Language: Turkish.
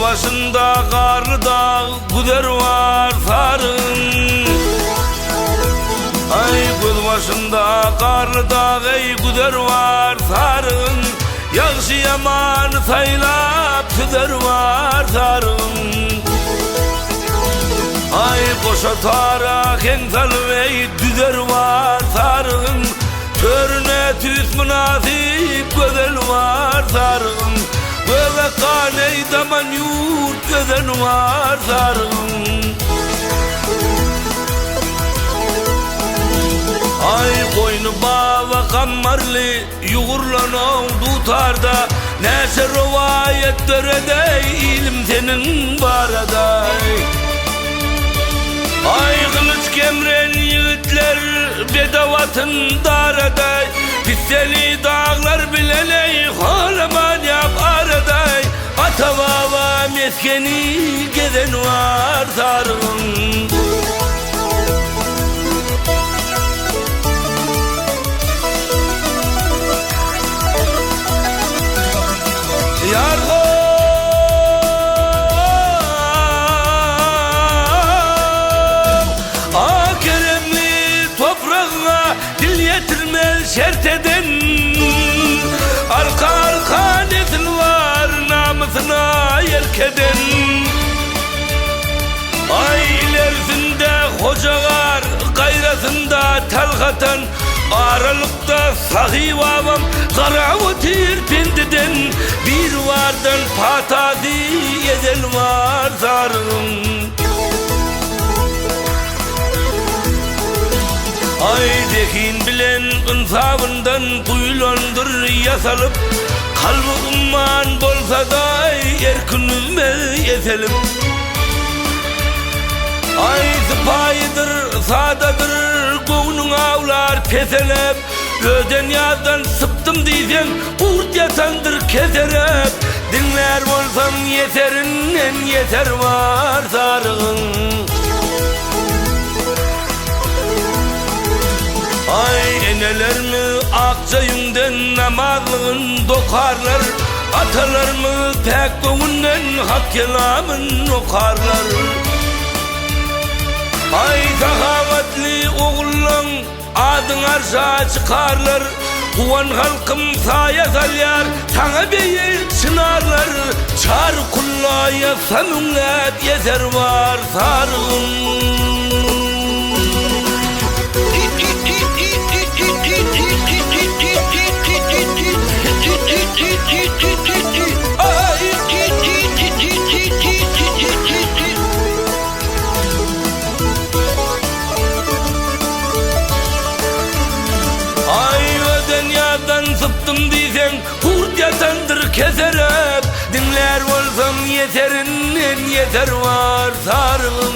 başında karlı dağ güder var sarın. Ay göz başında karlı dağ ey güder var sarın. Yağışı yaman saylap tüder var sarın. Ay koşa tarak en salvey düzer var sarın. Törüne tüs münasip gözel var sarın. Böyle kaney daman yurt gözel var sarın. Ay koynu bava kammarlı yuğurlanan tutarda. Nese rivayet dörede ilim senin baraday. Ay kılıç kemren yiğitler bedavatın daraday. Pisseli dağlar bileley halaman yap araday. Ata baba meskeni gezen var sarın. Yargo Keremli toprağına dil yetirmez şert eden. Arka arka nesil var namusuna yerkeden. Ay ilerisinde hocalar gayrasında telhatan. Aralıkta sahih babam karavutir pendiden. Bir vardan patadi ezel var zarım. Ay dekin bilen insabından kuyulandır yasalıp. Kalbi umman bolsa da erkünüzme yeselim. Ay sıpayıdır sadadır koğunun avlar peselep. Öden yazdan sıptım diysen kurt yatandır keserep. Dinler olsam yeterinden yeter var sarığın. Ay eneler mi akçayından namazlığın dokarlar. Atalar mı pek koğundan hak kelamın okarlar. Ay sahavatli oğullan adın arşa çıkarlar. Kuvan halkım saya salyar sana beyir çınarlar. Çar kullaya samünlet yeter var sarığın. Sıptım diysen kurt yatandır keserep. Dinler olsam yeterinden yeter var sarığım.